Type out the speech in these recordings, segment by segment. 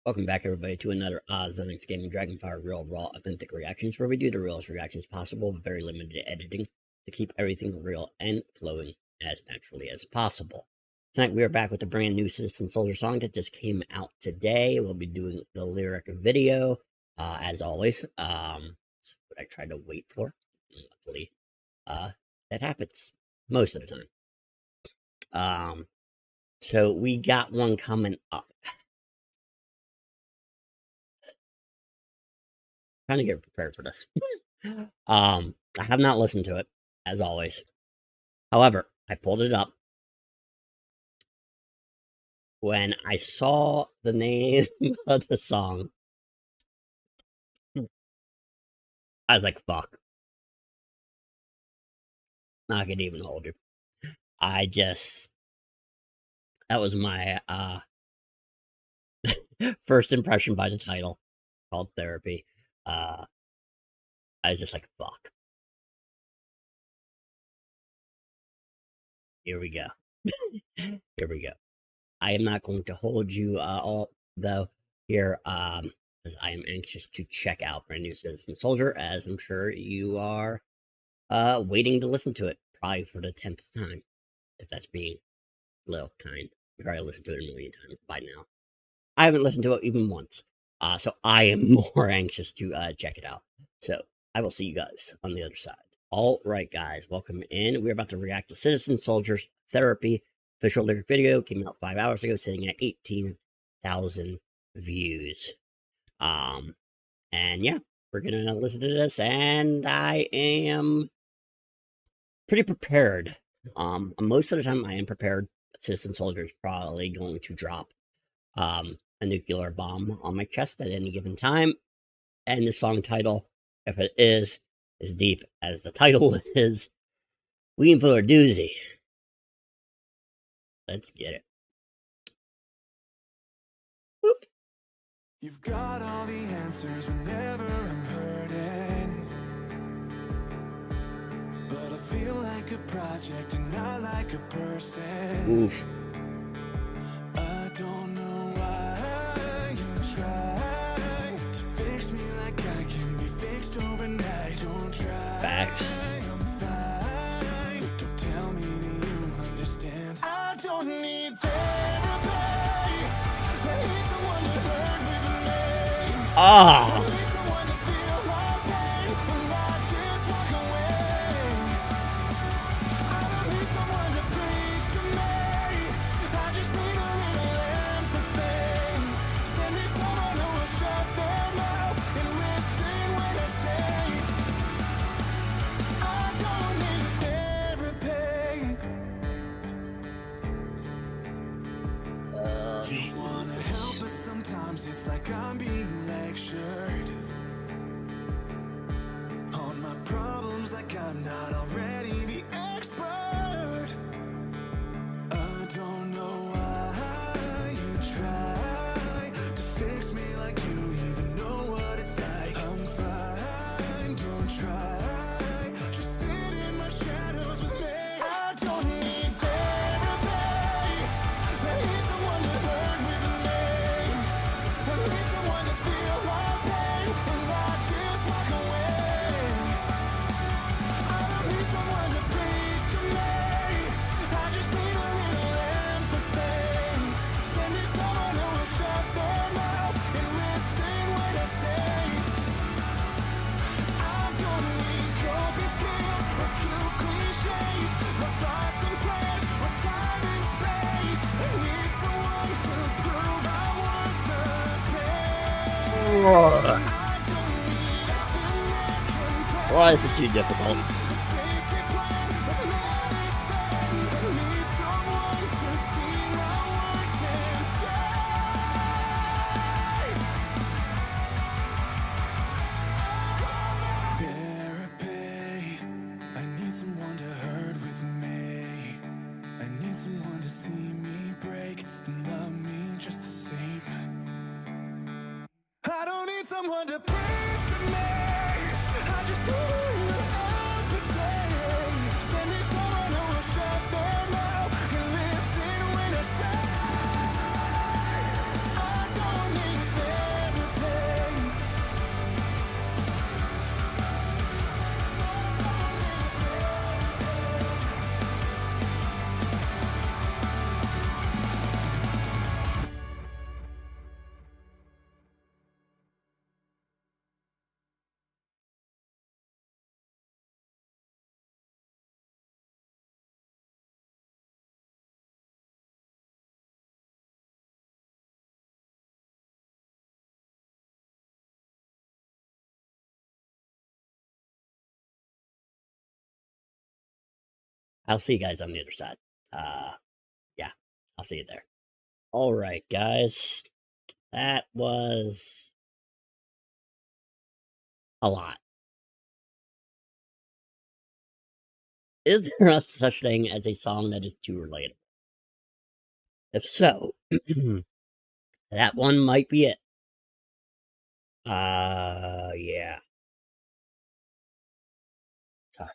Welcome back, everybody, to another Zenix Gaming Dragonfire Real Raw Authentic Reactions, where we do the realest reactions possible with very limited editing to keep everything real and flowing as naturally as possible. Tonight, we are back with a brand new Citizen Soldier song that just came out today. We'll be doing the lyric video, as always. That's what I try to wait for. And luckily, that happens most of the time. So we got one coming up. Trying to get prepared for this. I have not listened to it, as always. However, I pulled it up. When I saw the name of the song, I was like, fuck. Not gonna even hold you. That was my, first impression by the title, called Therapy. I was just like, fuck. Here we go. Here we go. I am not going to hold you all, though, here, because I am anxious to check out brand new Citizen Soldier, as I'm sure you are waiting to listen to it, probably for the 10th time, if that's being a little kind. You've probably listened to it a million times by now. I haven't listened to it even once, so I am more anxious to check it out. So I will see you guys on the other side. All right, guys, welcome in. We're about to react to Citizen Soldier's Therapy official lyric video. Came out 5 hours ago, sitting at 18,000 views. And yeah, we're gonna listen to this, and I am pretty prepared. Most of the time I am prepared. Citizen Soldier is probably going to drop a nuclear bomb on my chest at any given time. And the song title, if it is as deep as the title is, waiting for a doozy. Let's get it. Whoop. You've got all the answers whenever I'm hurting, but I feel like a project and not like a person. Oof. I don't know why you try to fix me like I can be fixed overnight. Don't try. Facts. I'm fine. Don't tell me that you understand. I don't need therapy. I need someone to hurt with me. Ah. He wants to help, but sometimes it's like I'm being lectured on my problems, like I'm not already the expert. I don't know why you try to fix me like you even know what it's like. I'm fine, don't try. Just sit in my shadows with me. I don't need therapy. I need someone to hurt with me. I need someone to feel my pain and not just walk away. I don't need someone to preach to me. I just need a little empathy. Send me someone who will shut their mouth and listen when I say I don't need coping skills or cute cliches. My thoughts and prayers or time and space. I need someone to prove I'm worth the pain. I don't need a thing that can pay. Why is this too difficult? A safety plan, but medicine. I need someone to see my worst and stay. Therapy. I need someone to hurt with me. I need someone to see me break and love me just the same. I don't need someone to preach to me. I just need a little empathy. Send me someone who will shut their mouth and listen when I say I don't need I'll see you guys on the other side. Yeah, I'll see you there. All right, guys, that was a lot. Is there a such thing as a song that is too relatable? If so, that one might be it. Yeah. Sorry.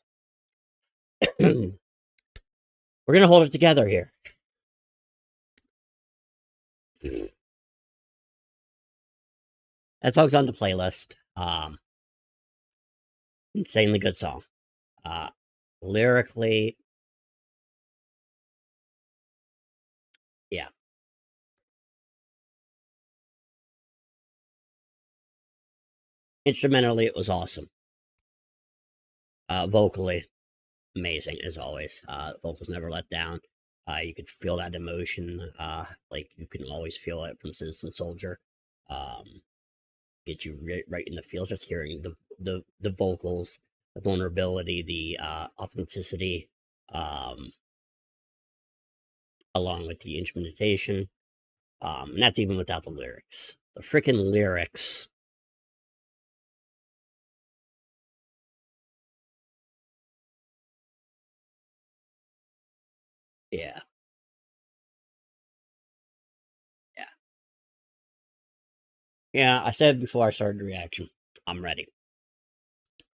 We're gonna hold it together here. That song's on the playlist. Insanely good song. Lyrically, yeah. Instrumentally, it was awesome. Vocally, amazing as always. Vocals never let down. You could feel that emotion. Like you can always feel it from Citizen Soldier. Get you right in the feels just hearing the vocals, the vulnerability, the authenticity, along with the instrumentation. And that's even without the lyrics. The freaking lyrics. Yeah. Yeah. Yeah, I said before I started the reaction, I'm ready.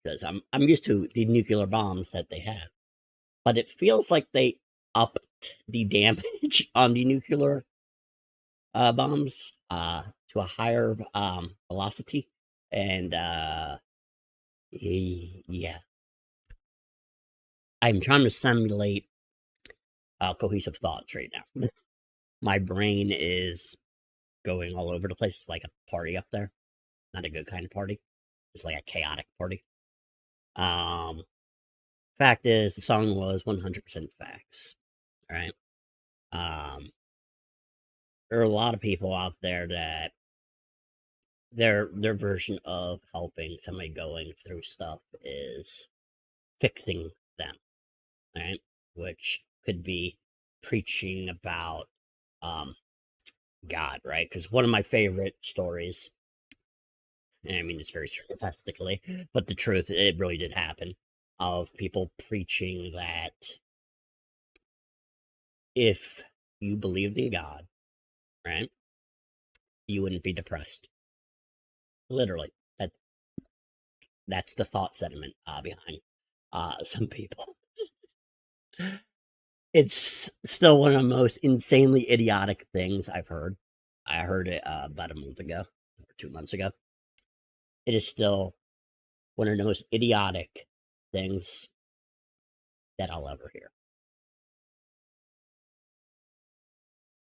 Because I'm used to the nuclear bombs that they have. But it feels like they upped the damage on the nuclear bombs to a higher velocity. And yeah. I'm trying to simulate cohesive thoughts right now. My brain is going all over the place. It's like a party up there. Not a good kind of party. It's like a chaotic party. Fact is, the song was 100% facts. All right. There are a lot of people out there that their version of helping somebody going through stuff is fixing them, right? Which could be preaching about God, right? Because one of my favorite stories, and I mean this very sarcastically, but the truth, it really did happen, of people preaching that if you believed in God, right, you wouldn't be depressed. Literally, that's the thought sentiment behind some people. It's still one of the most insanely idiotic things I've heard. I heard it about a month ago or 2 months ago. It is still one of the most idiotic things that I'll ever hear.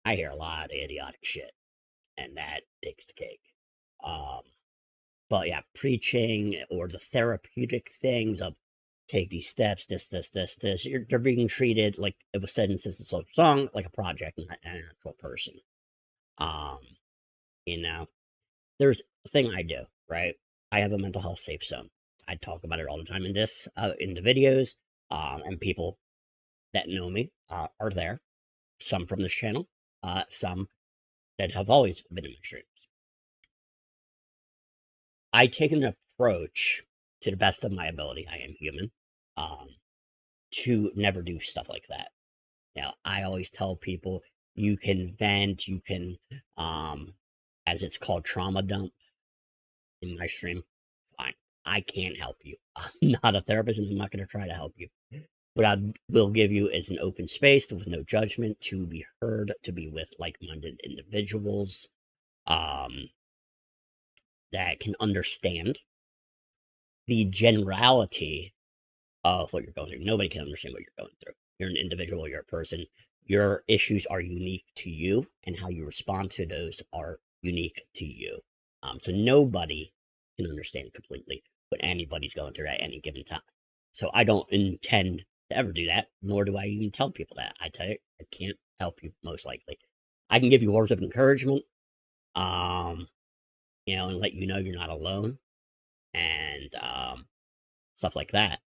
I hear a lot of idiotic shit, and that takes the cake. Um, but yeah, preaching or the therapeutic things of take these steps, this. They're being treated like it was said in Sister Social Song, like a project, not an actual person. Um, you know, there's a thing I do, right? I have a mental health safe zone. I talk about it all the time in the videos, and people that know me are there. Some from this channel, some that have always been in my streams. I take an approach to the best of my ability. I am human. To never do stuff like that. Now, I always tell people you can vent, you can, as it's called, trauma dump in my stream. Fine. I can't help you. I'm not a therapist and I'm not going to try to help you. What I will give you is an open space with no judgment to be heard, to be with like minded individuals that can understand the generality of what you're going through. Nobody can understand what you're going through. You're an individual, you're a person. Your issues are unique to you, and how you respond to those are unique to you. So nobody can understand completely what anybody's going through at any given time. So I don't intend to ever do that, nor do I even tell people that. I tell you, I can't help you most likely. I can give you words of encouragement, and let you know you're not alone, and stuff like that.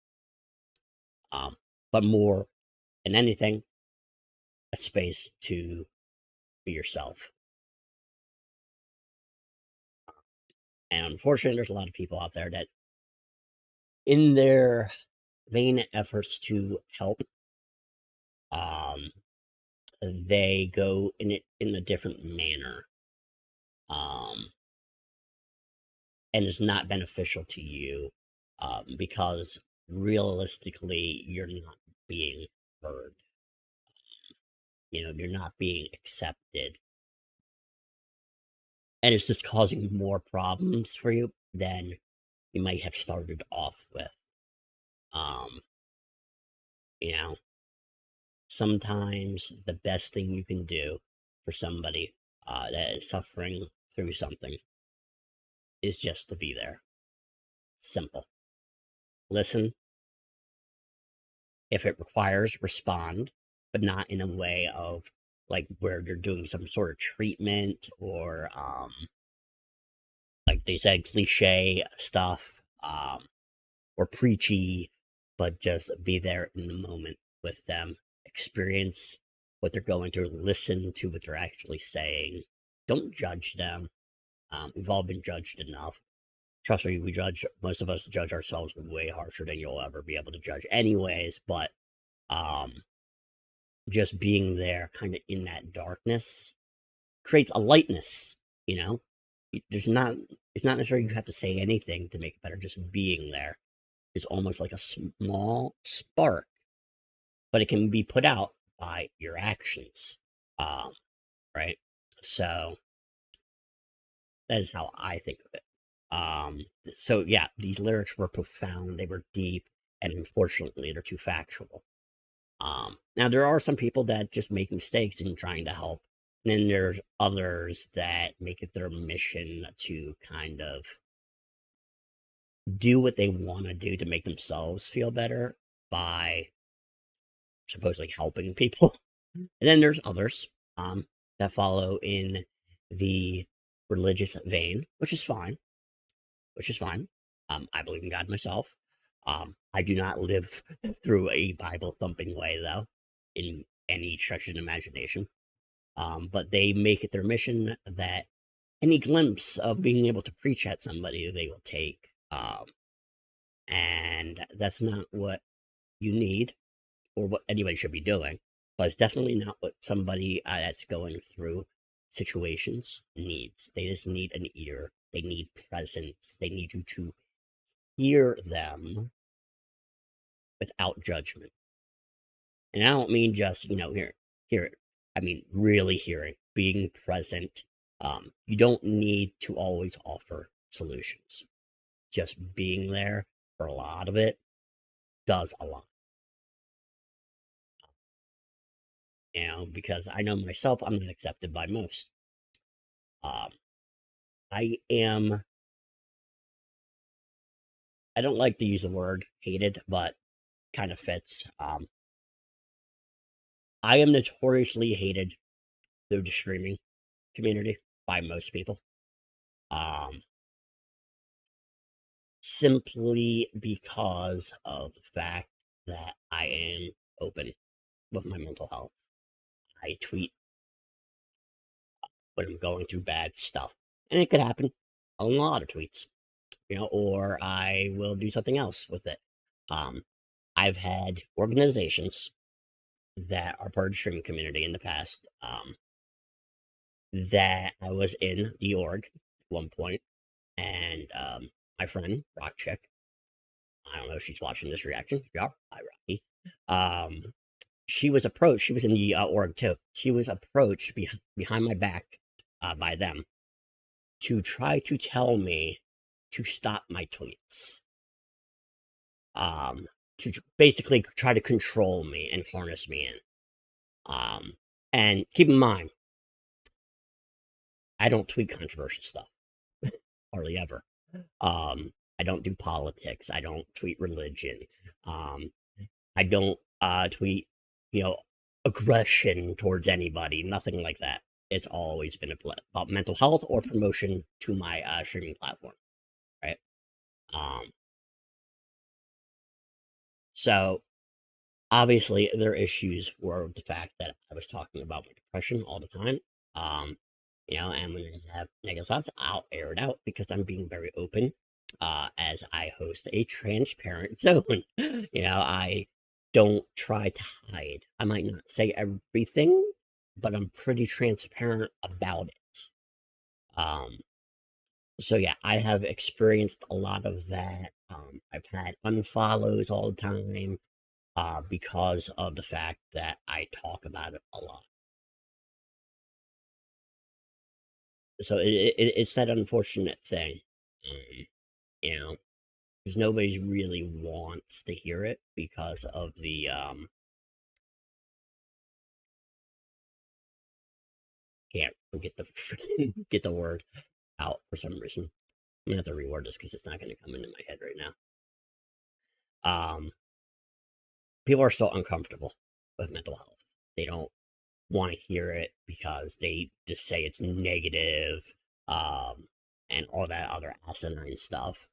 But more and anything, a space to be yourself. And unfortunately, there's a lot of people out there that, in their vain efforts to help, um, they go in a different manner, um, and it's not beneficial to you, because realistically, you're not being heard. You're not being accepted, and it's just causing more problems for you than you might have started off with. Um, you know, Sometimes the best thing you can do for somebody that is suffering through something is just to be there. Simple. Listen. If it requires, respond, but not in a way of like where you're doing some sort of treatment or like they said, cliche stuff, or preachy, but just be there in the moment with them, experience what they're going through, listen to what they're actually saying. Don't judge them. We've all been judged enough. Trust me, most of us judge ourselves way harsher than you'll ever be able to judge, anyways. But um, just being there, kind of in that darkness, creates a lightness. You know, there's not. It's not necessarily you have to say anything to make it better. Just being there is almost like a small spark, but it can be put out by your actions. Um, right? So that is how I think of it. So yeah, these lyrics were profound, they were deep, and unfortunately, they're too factual. Now there are some people that just make mistakes in trying to help, and then there's others that make it their mission to kind of do what they want to do to make themselves feel better by supposedly helping people. And then there's others that follow in the religious vein, which is fine. I believe in God myself. I do not live through a Bible thumping way, though, in any stretch of the imagination. But they make it their mission that any glimpse of being able to preach at somebody they will take. And that's not what you need or what anybody should be doing, but it's definitely not what somebody that's going through situations needs. They just need an ear. They need presence. They need you to hear them without judgment. And I don't mean just, hear it. I mean, really hearing, being present. You don't need to always offer solutions. Just being there for a lot of it does a lot. Because I know myself, I'm not accepted by most. Um, I am, I don't like to use the word hated, but kind of fits. I am notoriously hated through the streaming community by most people. Um, Simply because of the fact that I am open with my mental health. I tweet when I'm going through bad stuff, and it could happen on a lot of tweets, or I will do something else with it. Um, I've had organizations that are part of the streaming community in the past, that I was in the org at one point, and my friend Rock Chick, I don't know if she's watching this reaction. Yeah, hi Rocky. She was approached. She was in the org too. She was approached behind my back by them to try to tell me to stop my tweets. To basically try to control me and harness me in. And keep in mind, I don't tweet controversial stuff, hardly ever. I don't do politics. I don't tweet religion. I don't tweet, aggression towards anybody. Nothing like that. It's always been about mental health or promotion to my streaming platform, right? So Obviously, their issues were the fact that I was talking about my depression all the time. Um, and when I have negative thoughts, I'll air it out because I'm being very open. As I host a transparent zone, I don't try to hide. I might not say everything, but I'm pretty transparent about it. So yeah, I have experienced a lot of that. I've had unfollows all the time because of the fact that I talk about it a lot. So it's that unfortunate thing, um, you know, because nobody really wants to hear it because of the can't get the get the word out for some reason. I'm gonna have to reword this because it's not gonna come into my head right now. People are still uncomfortable with mental health. They don't want to hear it because they just say it's negative, and all that other asinine stuff,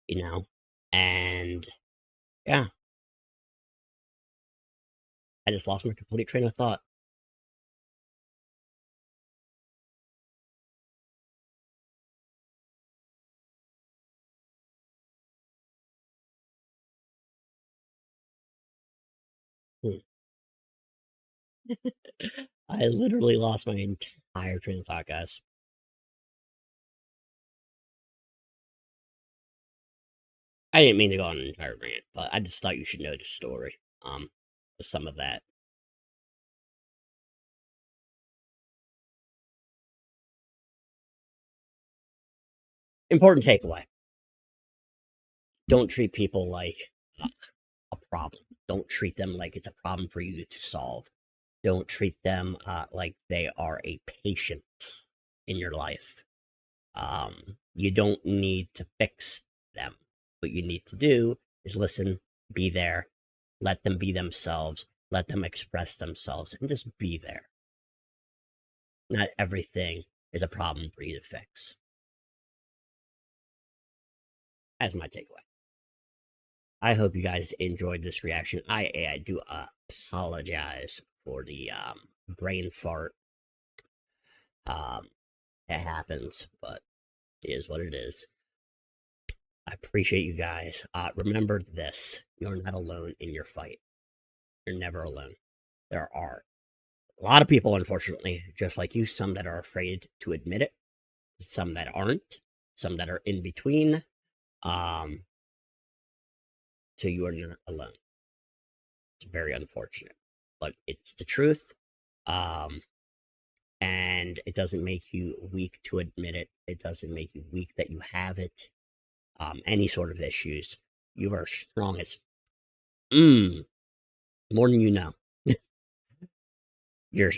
you know? And yeah, I just lost my complete train of thought. Hmm. I literally lost my entire train of thought, guys. I didn't mean to go on an entire rant, but I just thought you should know the story. Some of that. Important takeaway. Don't treat people like a problem. Don't treat them like it's a problem for you to solve. Don't treat them like they are a patient in your life. You don't need to fix them. What you need to do is listen, be there, let them be themselves, let them express themselves, and just be there. Not everything is a problem for you to fix. That's my takeaway. I hope you guys enjoyed this reaction. I do apologize for the brain fart. It happens, but it is what it is. I appreciate you guys. Remember this: you're not alone in your fight. You're never alone. There are a lot of people, unfortunately, just like you. Some that are afraid to admit it. Some that aren't. Some that are in between. Um, so you are not alone. It's very unfortunate, but it's the truth. Um, and it doesn't make you weak to admit it. It doesn't make you weak that you have it. Any sort of issues, you are strong as more than you know. You're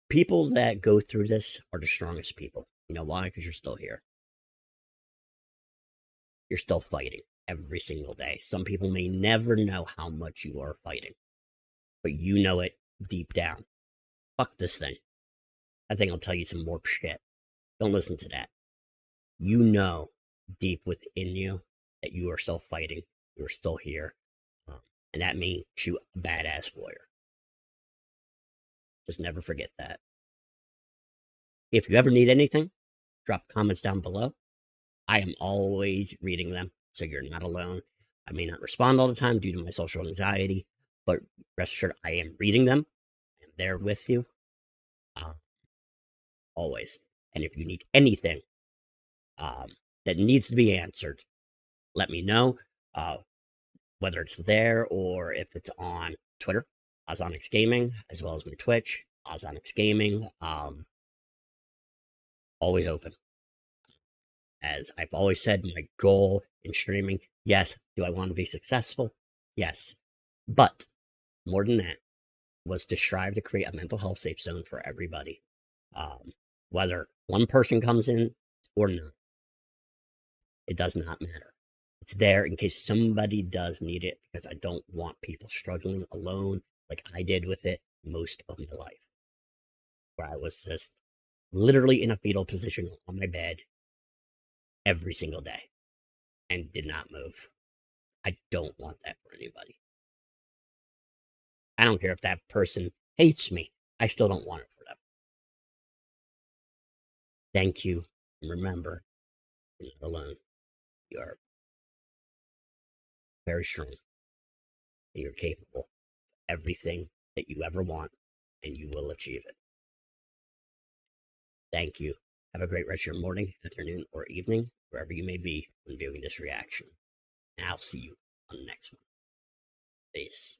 people that go through this are the strongest people. You know why? Because you're still here. You're still fighting every single day. Some people may never know how much you are fighting, but you know it deep down. Fuck this thing. That thing will tell you some more shit. Don't listen to that. You know deep within you that you are still fighting. You are still here. And that makes you a badass warrior. Just never forget that. If you ever need anything, drop comments down below. I am always reading them, so you're not alone. I may not respond all the time due to my social anxiety, but rest assured I am reading them. I'm there with you. Always. And if you need anything that needs to be answered, let me know. Whether it's there or if it's on Twitter, Ozonics Gaming, as well as my Twitch, Ozonics Gaming. Always open. As I've always said, my goal in streaming, yes, do I want to be successful? Yes. But more than that, was to strive to create a mental health safe zone for everybody. Whether one person comes in or not, it does not matter. It's there in case somebody does need it because I don't want people struggling alone like I did with it most of my life, where I was just literally in a fetal position on my bed every single day and did not move. I don't want that for anybody. I don't care if that person hates me. I still don't want it for them. Thank you. And remember, you're not alone. You are very strong. And you're capable of everything that you ever want, and you will achieve it. Thank you. Have a great rest of your morning, afternoon, or evening, wherever you may be when viewing this reaction. And I'll see you on the next one. Peace.